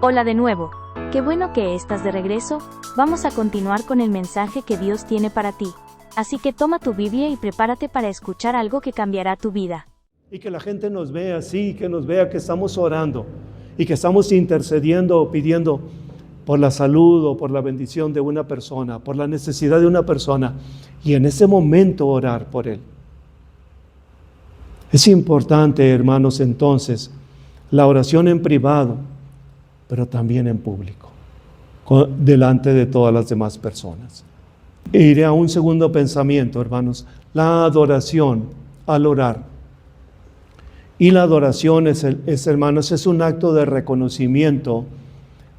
Hola de nuevo. Qué bueno que estás de regreso. Vamos a continuar con el mensaje que Dios tiene para ti. Así que toma tu Biblia y prepárate para escuchar algo que cambiará tu vida. Y que la gente nos vea así, que nos vea que estamos orando y que estamos intercediendo o pidiendo por la salud o por la bendición de una persona, por la necesidad de una persona, y en ese momento orar por él. Es importante, hermanos, entonces, la oración en privado, pero también en público, delante de todas las demás personas. E iré a un segundo pensamiento, hermanos, la adoración al orar. Y la adoración hermanos, es un acto de reconocimiento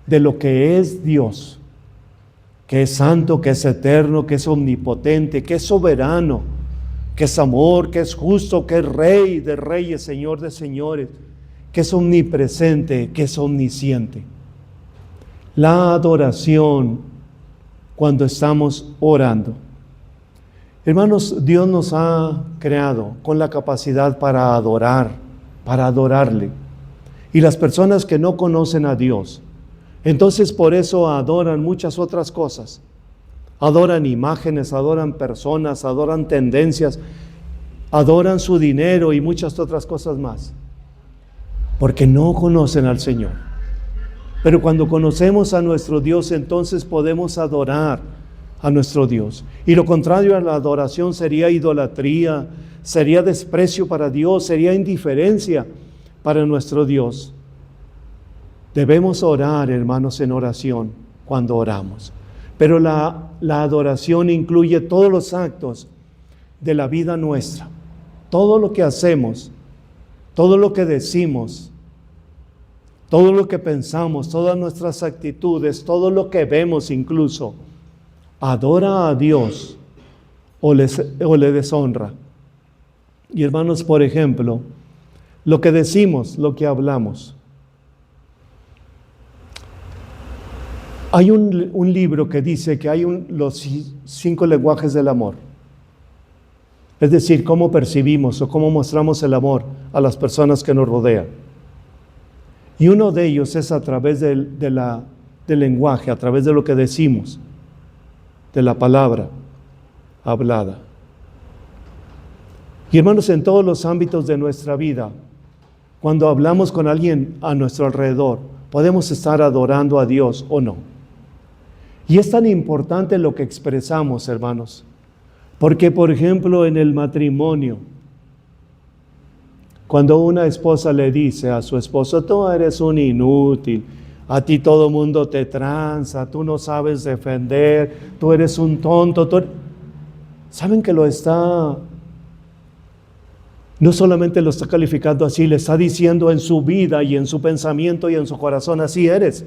de lo que es Dios, que es santo, que es eterno, que es omnipotente, que es soberano, que es amor, que es justo, que es Rey de reyes, Señor de señores, que es omnipresente, que es omnisciente. La adoración cuando estamos orando. Hermanos, Dios nos ha creado con la capacidad para adorar, para adorarle. Y las personas que no conocen a Dios, entonces por eso adoran muchas otras cosas. Adoran imágenes, adoran personas, adoran tendencias, adoran su dinero y muchas otras cosas más. Porque no conocen al Señor. Pero cuando conocemos a nuestro Dios, entonces podemos adorar a nuestro Dios. Y lo contrario a la adoración sería idolatría, sería desprecio para Dios, sería indiferencia para nuestro Dios. Debemos orar, hermanos, en oración cuando oramos. Pero la adoración incluye todos los actos de la vida nuestra. Todo lo que hacemos, todo lo que decimos, todo lo que pensamos, todas nuestras actitudes, todo lo que vemos incluso, adora a Dios o le deshonra. Y hermanos, por ejemplo, lo que decimos, lo que hablamos. Hay un libro que dice que hay los 5 lenguajes del amor. Es decir, cómo percibimos o cómo mostramos el amor a las personas que nos rodean. Y uno de ellos es a través del lenguaje, a través de lo que decimos, de la palabra hablada. Y hermanos, en todos los ámbitos de nuestra vida, cuando hablamos con alguien a nuestro alrededor, podemos estar adorando a Dios o no. Y es tan importante lo que expresamos, hermanos, porque, por ejemplo, en el matrimonio, cuando una esposa le dice a su esposo, tú eres un inútil, a ti todo mundo te tranza, tú no sabes defender, tú eres un tonto. ¿Saben que no solamente lo está calificando así, le está diciendo en su vida y en su pensamiento y en su corazón, así eres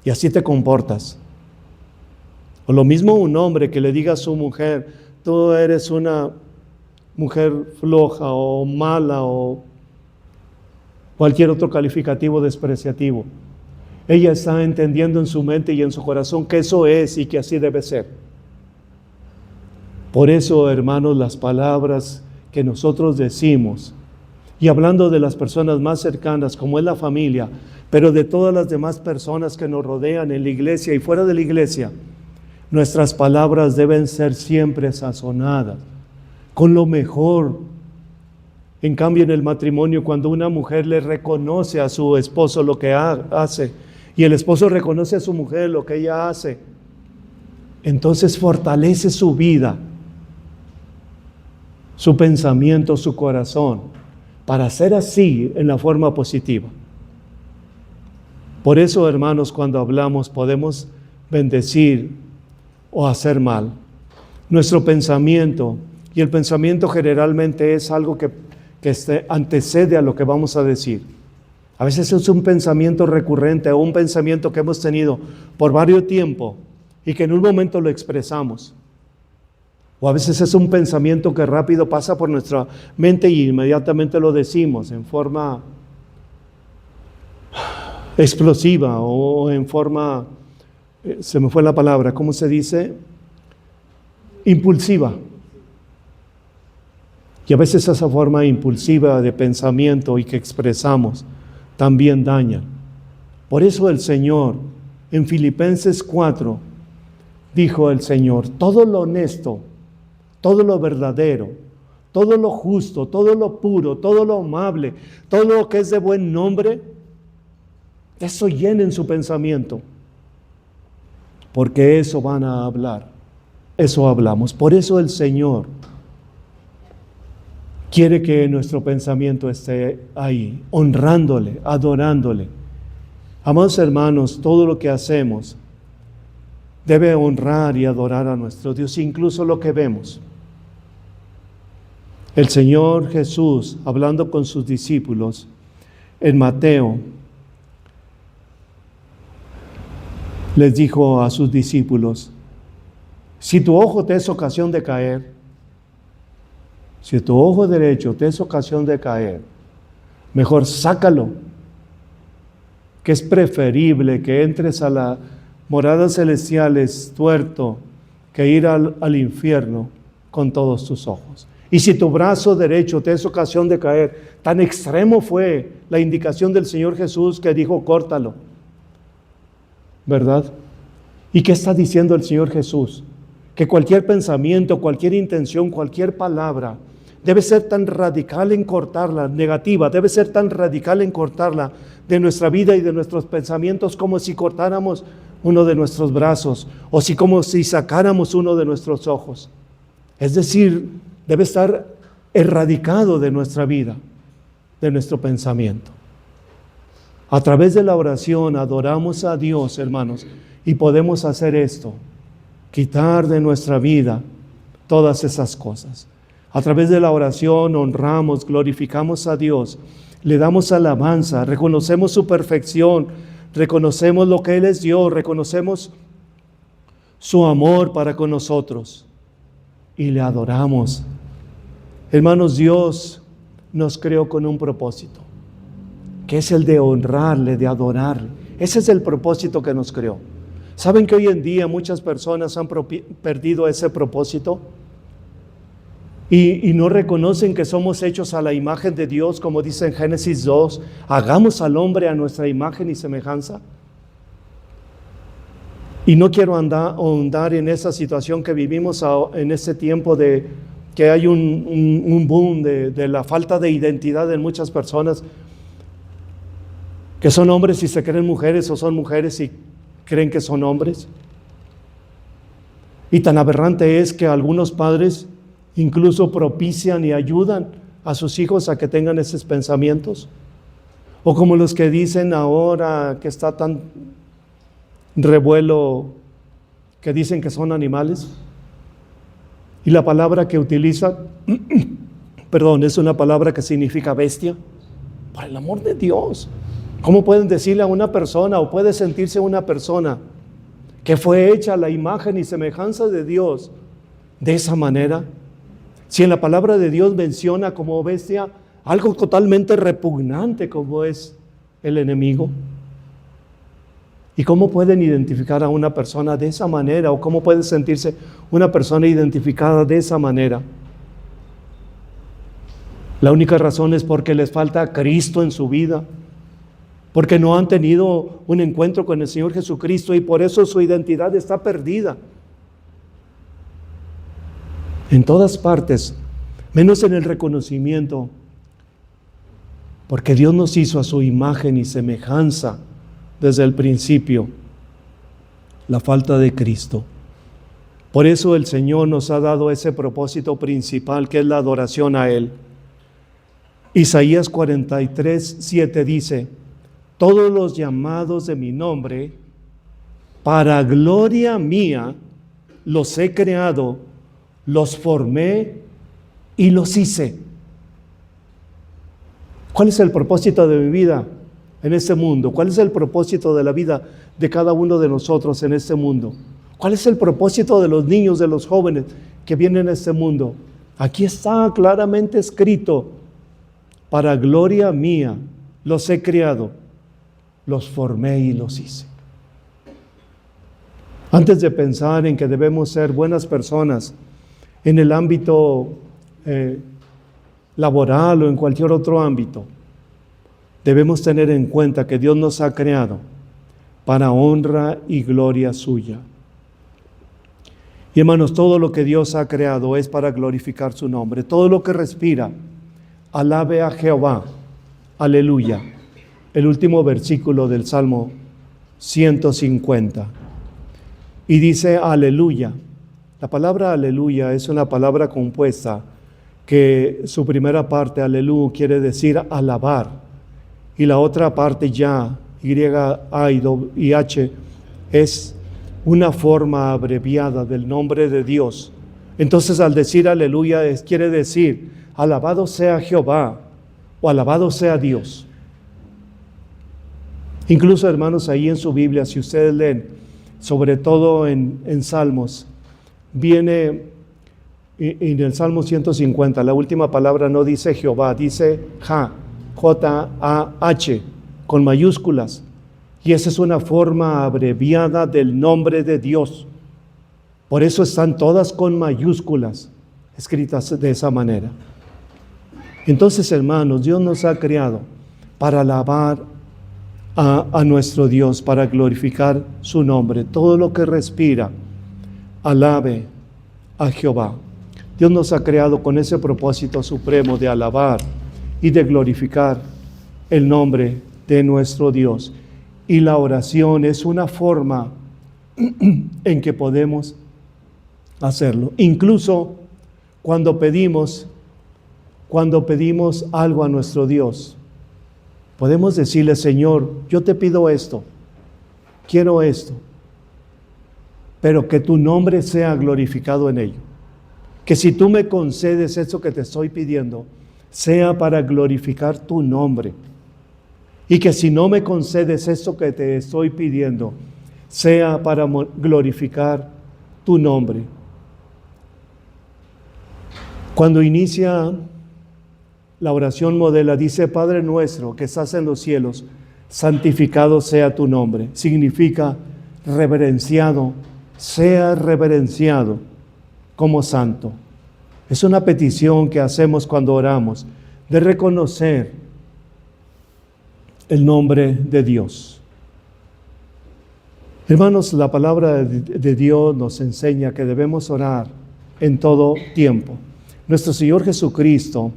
y así te comportas? O lo mismo un hombre que le diga a su mujer, tú eres una mujer floja o mala o cualquier otro calificativo despreciativo. Ella está entendiendo en su mente y en su corazón que eso es y que así debe ser. Por eso, hermanos, las palabras que nosotros decimos, y hablando de las personas más cercanas, como es la familia, pero de todas las demás personas que nos rodean en la iglesia y fuera de la iglesia, nuestras palabras deben ser siempre sazonadas con lo mejor. En cambio, en el matrimonio, cuando una mujer le reconoce a su esposo lo que hace, y el esposo reconoce a su mujer lo que ella hace, entonces fortalece su vida, su pensamiento, su corazón, para ser así en la forma positiva. Por eso, hermanos, cuando hablamos podemos bendecir o hacer mal. Nuestro pensamiento, y el pensamiento generalmente es algo que antecede a lo que vamos a decir. A veces es un pensamiento recurrente o un pensamiento que hemos tenido por varios tiempo y que en un momento lo expresamos. O a veces es un pensamiento que rápido pasa por nuestra mente y inmediatamente lo decimos en forma explosiva o en forma, se me fue la palabra, ¿cómo se dice? Impulsiva. Y a veces esa forma impulsiva de pensamiento y que expresamos también daña Por eso el Señor, en Filipenses 4, dijo el Señor, todo lo honesto, todo lo verdadero, todo lo justo, todo lo puro, todo lo amable, todo lo que es de buen nombre, eso llenen su pensamiento, porque eso van a hablar, eso hablamos. Por eso el Señor quiere que nuestro pensamiento esté ahí, honrándole, adorándole. Amados hermanos, todo lo que hacemos debe honrar y adorar a nuestro Dios, incluso lo que vemos. El Señor Jesús, hablando con sus discípulos en Mateo, les dijo a sus discípulos, si tu ojo te es ocasión de caer, si tu ojo derecho te es ocasión de caer, mejor sácalo, que es preferible que entres a las moradas celestiales tuerto que ir al infierno con todos tus ojos. Y si tu brazo derecho te es ocasión de caer, tan extremo fue la indicación del Señor Jesús que dijo, córtalo, ¿verdad? ¿Y qué está diciendo el Señor Jesús? Que cualquier pensamiento, cualquier intención, cualquier palabra debe ser tan radical en cortarla, negativa, debe ser tan radical en cortarla de nuestra vida y de nuestros pensamientos como si cortáramos uno de nuestros brazos o como si sacáramos uno de nuestros ojos. Es decir, debe estar erradicado de nuestra vida, de nuestro pensamiento. A través de la oración adoramos a Dios, hermanos, y podemos hacer esto, quitar de nuestra vida todas esas cosas. A través de la oración honramos, glorificamos a Dios, le damos alabanza, reconocemos su perfección, reconocemos lo que Él es Dios, reconocemos su amor para con nosotros y le adoramos. Hermanos, Dios nos creó con un propósito, que es el de honrarle, de adorarle. Ese es el propósito que nos creó. ¿Saben que hoy en día muchas personas han perdido ese propósito? Y no reconocen que somos hechos a la imagen de Dios, como dice en Génesis 2, hagamos al hombre a nuestra imagen y semejanza. Y no quiero ahondar en esa situación que vivimos en este tiempo de que hay un boom de la falta de identidad en muchas personas, que son hombres y se creen mujeres o son mujeres y creen que son hombres. Y tan aberrante es que algunos padres incluso propician y ayudan a sus hijos a que tengan esos pensamientos. O como los que dicen ahora que está tan revuelo, que dicen que son animales. Y la palabra que utilizan, es una palabra que significa bestia. Por el amor de Dios, ¿cómo pueden decirle a una persona o puede sentirse una persona que fue hecha a la imagen y semejanza de Dios de esa manera? Si en la palabra de Dios menciona como bestia algo totalmente repugnante como es el enemigo. ¿Y cómo pueden identificar a una persona de esa manera? ¿O cómo puede sentirse una persona identificada de esa manera? La única razón es porque les falta Cristo en su vida, porque no han tenido un encuentro con el Señor Jesucristo y por eso su identidad está perdida. En todas partes, menos en el reconocimiento, porque Dios nos hizo a su imagen y semejanza desde el principio, la falta de Cristo. Por eso el Señor nos ha dado ese propósito principal, que es la adoración a Él. Isaías 43:7 dice, todos los llamados de mi nombre, para gloria mía, los he creado, los formé y los hice. ¿Cuál es el propósito de mi vida en este mundo? ¿Cuál es el propósito de la vida de cada uno de nosotros en este mundo? ¿Cuál es el propósito de los niños, de los jóvenes que vienen a este mundo? Aquí está claramente escrito, para gloria mía los he creado, los formé y los hice. Antes de pensar en que debemos ser buenas personas en el ámbito laboral o en cualquier otro ámbito, debemos tener en cuenta que Dios nos ha creado para honra y gloria suya. Y hermanos, todo lo que Dios ha creado es para glorificar su nombre. Todo lo que respira, alabe a Jehová. Aleluya. El último versículo del Salmo 150. Y dice aleluya. La palabra aleluya es una palabra compuesta que su primera parte, aleluya, quiere decir alabar. Y la otra parte ya, Y, H, es una forma abreviada del nombre de Dios. Entonces, al decir aleluya, quiere decir alabado sea Jehová o alabado sea Dios. Incluso, hermanos, ahí en su Biblia, si ustedes leen, sobre todo en Salmos, viene en el Salmo 150, la última palabra no dice Jehová, dice J-A-H, con mayúsculas. Y esa es una forma abreviada del nombre de Dios. Por eso están todas con mayúsculas, escritas de esa manera. Entonces, hermanos, Dios nos ha creado para alabar a nuestro Dios, para glorificar su nombre. Todo lo que respira, alabe a Jehová. Dios nos ha creado con ese propósito supremo de alabar y de glorificar el nombre de nuestro Dios. Y la oración es una forma en que podemos hacerlo. Incluso cuando pedimos algo a nuestro Dios, podemos decirle: Señor, yo te pido esto, quiero esto, pero que tu nombre sea glorificado en ello. Que si tú me concedes eso que te estoy pidiendo, sea para glorificar tu nombre. Y que si no me concedes eso que te estoy pidiendo, sea para glorificar tu nombre. Cuando inicia la oración modelo, dice: Padre nuestro que estás en los cielos, santificado sea tu nombre. Significa reverenciado, sea reverenciado como santo. Es una petición que hacemos cuando oramos, de reconocer el nombre de Dios. Hermanos, la palabra de Dios nos enseña que debemos orar en todo tiempo. Nuestro Señor Jesucristo,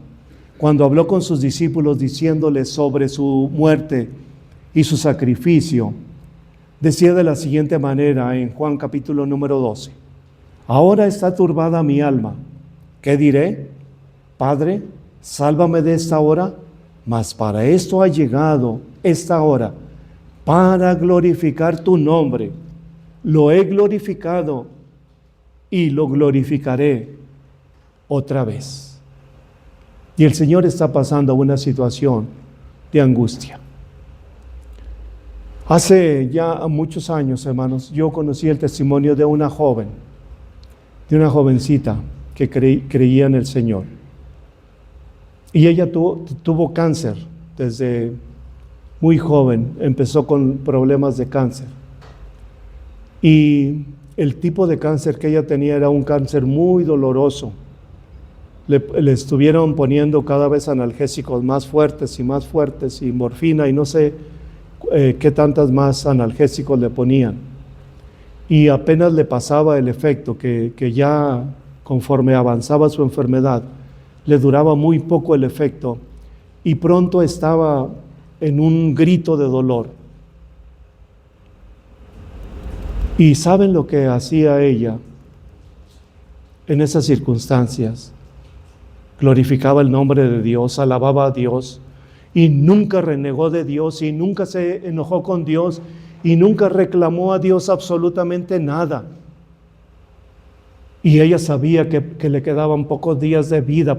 cuando habló con sus discípulos diciéndoles sobre su muerte y su sacrificio, decía de la siguiente manera en Juan capítulo número 12: Ahora está turbada mi alma. ¿Qué diré? Padre, sálvame de esta hora. Mas para esto ha llegado esta hora, para glorificar tu nombre. Lo he glorificado y lo glorificaré otra vez. Y el Señor está pasando una situación de angustia. Hace ya muchos años, hermanos, yo conocí el testimonio de una jovencita que creía en el Señor. Y ella tuvo cáncer desde muy joven, empezó con problemas de cáncer. Y el tipo de cáncer que ella tenía era un cáncer muy doloroso. Le estuvieron poniendo cada vez analgésicos más fuertes y morfina y no sé qué tantas más analgésicos le ponían. Y apenas le pasaba el efecto, que ya conforme avanzaba su enfermedad, le duraba muy poco el efecto y pronto estaba en un grito de dolor. ¿Y saben lo que hacía ella en esas circunstancias? Glorificaba el nombre de Dios, alababa a Dios y nunca renegó de Dios y nunca se enojó con Dios y nunca reclamó a Dios absolutamente nada. Y ella sabía que le quedaban pocos días de vida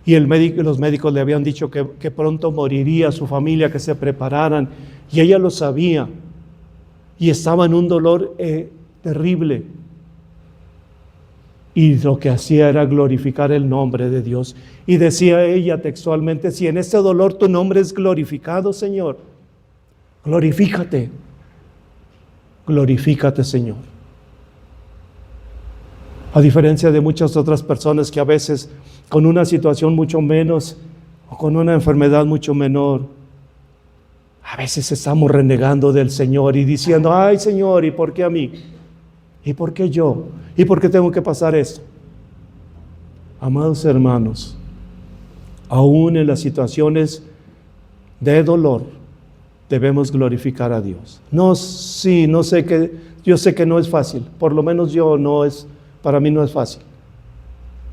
y los médicos le habían dicho que pronto moriría su familia, que se prepararan, y ella lo sabía y estaba en un dolor terrible. Y lo que hacía era glorificar el nombre de Dios. Y decía ella textualmente: si en este dolor tu nombre es glorificado, Señor, glorifícate, Señor. A diferencia de muchas otras personas que a veces con una situación mucho menos o con una enfermedad mucho menor, A veces estamos renegando del Señor y diciendo, ay Señor, ¿y por qué a mí? ¿Y por qué yo? ¿Y por qué tengo que pasar esto? Amados hermanos, aún en las situaciones de dolor, debemos glorificar a Dios. No, sí, no sé que, yo sé que no es fácil, por lo menos para mí no es fácil.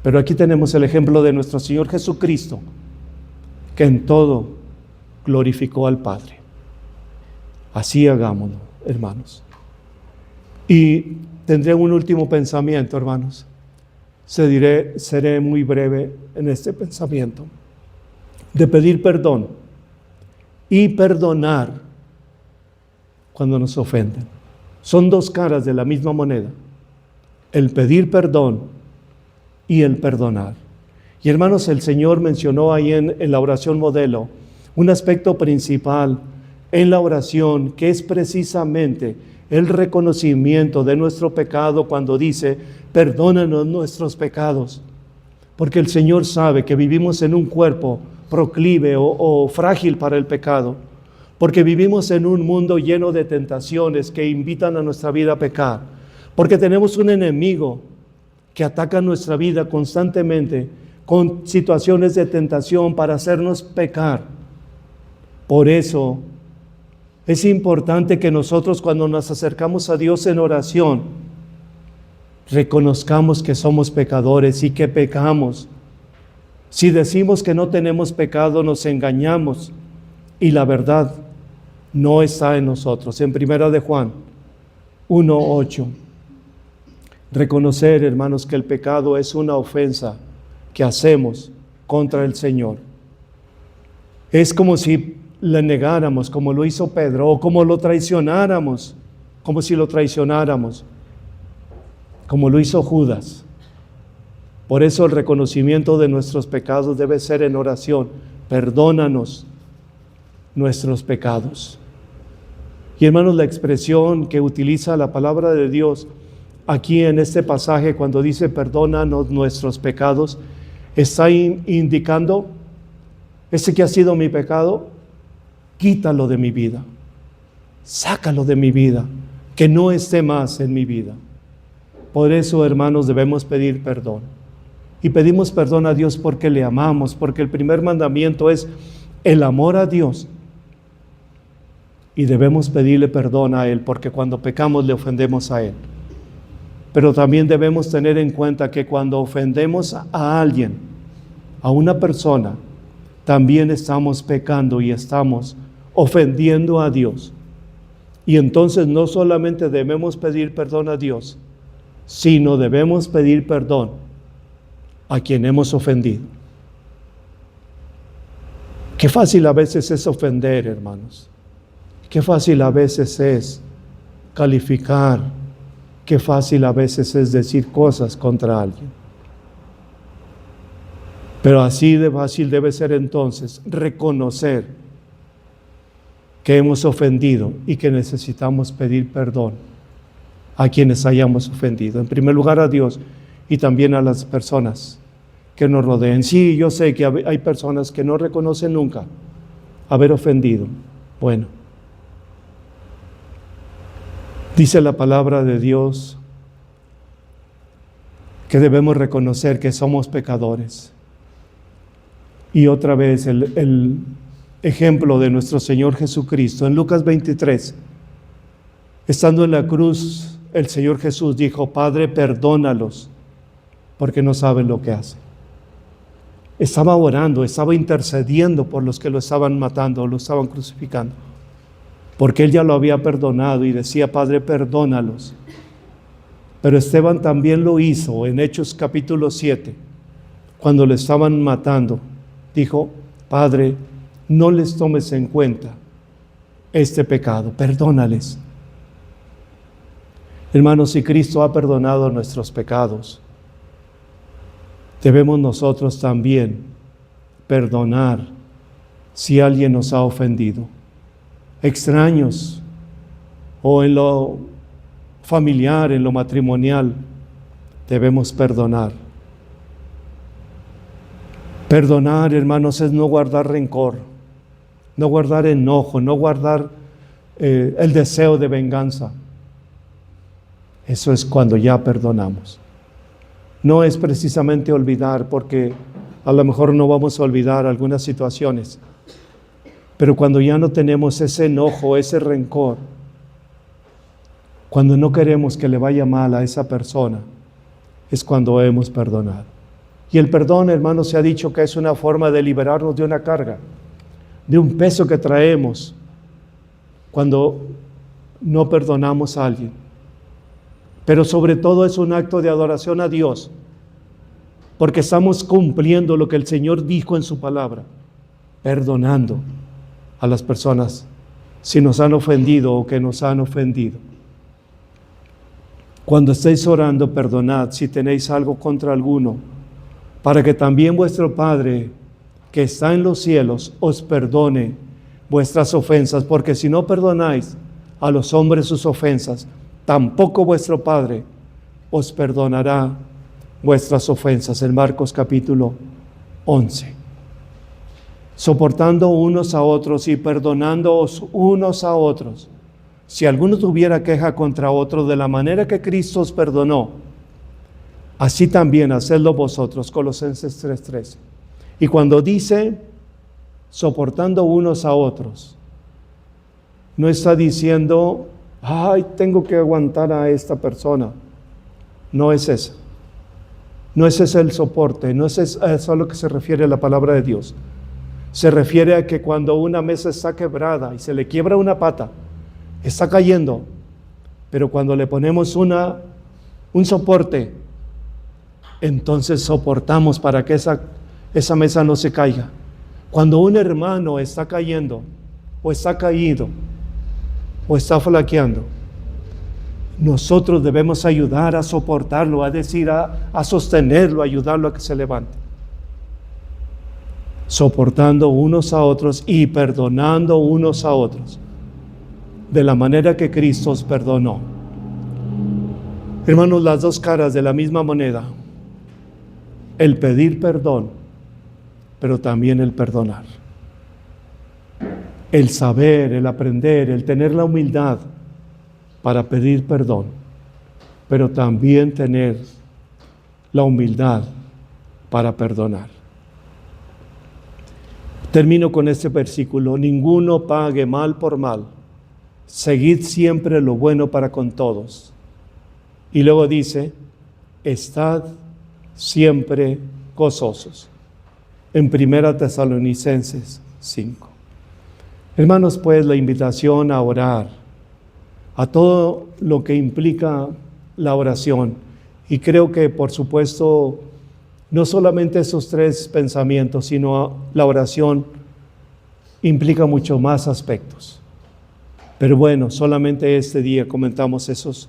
Pero aquí tenemos el ejemplo de nuestro Señor Jesucristo, que en todo glorificó al Padre. Así hagámoslo, hermanos. Y tendré un último pensamiento, hermanos. Seré muy breve en este pensamiento. De pedir perdón y perdonar cuando nos ofenden. Son dos caras de la misma moneda. El pedir perdón y el perdonar. Y hermanos, el Señor mencionó ahí en la oración modelo un aspecto principal en la oración, que es precisamente el reconocimiento de nuestro pecado cuando dice, perdónanos nuestros pecados. Porque el Señor sabe que vivimos en un cuerpo proclive o frágil para el pecado. Porque vivimos en un mundo lleno de tentaciones que invitan a nuestra vida a pecar. Porque tenemos un enemigo que ataca nuestra vida constantemente con situaciones de tentación para hacernos pecar. Por eso es importante que nosotros, cuando nos acercamos a Dios en oración, reconozcamos que somos pecadores y que pecamos. Si decimos que no tenemos pecado, nos engañamos y la verdad no está en nosotros. En 1 de Juan 1:8, reconocer, hermanos, que el pecado es una ofensa que hacemos contra el Señor. Es como si le negáramos, como lo hizo Pedro, o como lo traicionáramos, como si lo traicionáramos, como lo hizo Judas. Por eso el reconocimiento de nuestros pecados debe ser en oración. Perdónanos nuestros pecados. Y hermanos, la expresión que utiliza la palabra de Dios aquí en este pasaje, cuando dice perdónanos nuestros pecados, está indicando, ese que ha sido mi pecado, quítalo de mi vida, sácalo de mi vida, que no esté más en mi vida. Por eso, hermanos, debemos pedir perdón. Y pedimos perdón a Dios porque le amamos, porque el primer mandamiento es el amor a Dios. Y debemos pedirle perdón a Él, porque cuando pecamos le ofendemos a Él. Pero también debemos tener en cuenta que cuando ofendemos a alguien, a una persona, también estamos pecando y estamos ofendiendo a Dios. Y entonces no solamente debemos pedir perdón a Dios, sino debemos pedir perdón a quien hemos ofendido. Qué fácil a veces es ofender, hermanos. Qué fácil a veces es calificar. Qué fácil a veces es decir cosas contra alguien. Pero así de fácil debe ser entonces reconocer que hemos ofendido y que necesitamos pedir perdón a quienes hayamos ofendido. En primer lugar a Dios y también a las personas que nos rodeen. Sí, yo sé que hay personas que no reconocen nunca haber ofendido. Bueno, dice la palabra de Dios que debemos reconocer que somos pecadores. Y otra vez el ejemplo de nuestro Señor Jesucristo. En Lucas 23, estando en la cruz, el Señor Jesús dijo, Padre, perdónalos, porque no saben lo que hacen. Estaba orando, estaba intercediendo por los que lo estaban matando, lo estaban crucificando, porque Él ya lo había perdonado y decía, Padre, perdónalos. Pero Esteban también lo hizo en Hechos capítulo 7, cuando le estaban matando. Dijo, Padre, no les tomes en cuenta este pecado, perdónales. Hermanos, si Cristo ha perdonado nuestros pecados, debemos nosotros también perdonar si alguien nos ha ofendido. Extraños o en lo familiar, en lo matrimonial, debemos perdonar. Perdonar, hermanos, es no guardar rencor. no guardar enojo, no guardar el deseo de venganza. Eso es cuando ya perdonamos. No es precisamente olvidar, porque a lo mejor no vamos a olvidar algunas situaciones, pero cuando ya no tenemos ese enojo, ese rencor, cuando no queremos que le vaya mal a esa persona, es cuando hemos perdonado. Y el perdón, hermanos, se ha dicho que es una forma de liberarnos de una carga, de un peso que traemos cuando no perdonamos a alguien. Pero sobre todo es un acto de adoración a Dios, porque estamos cumpliendo lo que el Señor dijo en su palabra, perdonando a las personas si nos han ofendido o que nos han ofendido. Cuando estéis orando, perdonad si tenéis algo contra alguno, para que también vuestro Padre que está en los cielos os perdone vuestras ofensas, porque si no perdonáis a los hombres sus ofensas, tampoco vuestro Padre os perdonará vuestras ofensas. En Marcos capítulo 11. Soportando unos a otros y perdonándoos unos a otros. Si alguno tuviera queja contra otro, de la manera que Cristo os perdonó, así también hacedlo vosotros. Colosenses 3:13. Y cuando dice soportando unos a otros, no está diciendo, ay, tengo que aguantar a esta persona. No es eso. No es ese el soporte, no es eso a lo que se refiere la palabra de Dios. Se refiere a que cuando una mesa está quebrada y se le quiebra una pata, está cayendo, pero cuando le ponemos un soporte, entonces soportamos para que esa mesa no se caiga. Cuando un hermano está cayendo, o está caído, o está flaqueando, nosotros debemos ayudar a soportarlo, a decir, a sostenerlo, a ayudarlo a que se levante. Soportando unos a otros y perdonando unos a otros, de la manera que Cristo os perdonó. Hermanos, las dos caras de la misma moneda, el pedir perdón, pero también el perdonar. El saber, el aprender, el tener la humildad para pedir perdón, pero también tener la humildad para perdonar. Termino con este versículo: ninguno pague mal por mal, seguid siempre lo bueno para con todos. Y luego dice, estad siempre gozosos. En 1 Tesalonicenses 5. Hermanos, pues la invitación a orar, a todo lo que implica la oración, y creo que por supuesto no solamente esos tres pensamientos, sino la oración implica mucho más aspectos. Pero bueno, solamente este día comentamos esos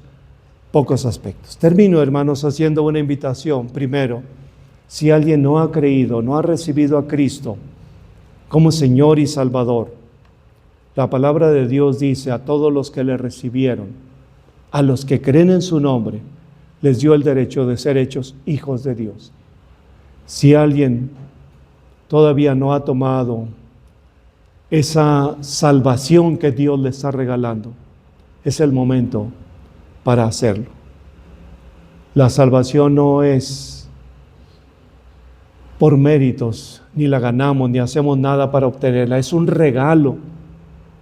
pocos aspectos. Termino, hermanos, haciendo una invitación. Primero, si alguien no ha creído, no ha recibido a Cristo como Señor y Salvador, la palabra de Dios dice: a todos los que le recibieron, a los que creen en su nombre, les dio el derecho de ser hechos hijos de Dios. Si alguien todavía no ha tomado esa salvación que Dios le está regalando, es el momento para hacerlo. La salvación no es por méritos, ni la ganamos, ni hacemos nada para obtenerla. Es un regalo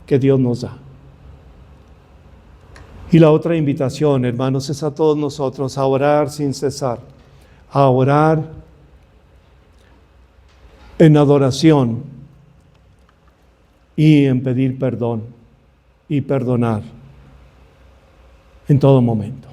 que Dios nos da. Y la otra invitación, hermanos, es a todos nosotros a orar sin cesar, a orar en adoración y en pedir perdón y perdonar en todo momento.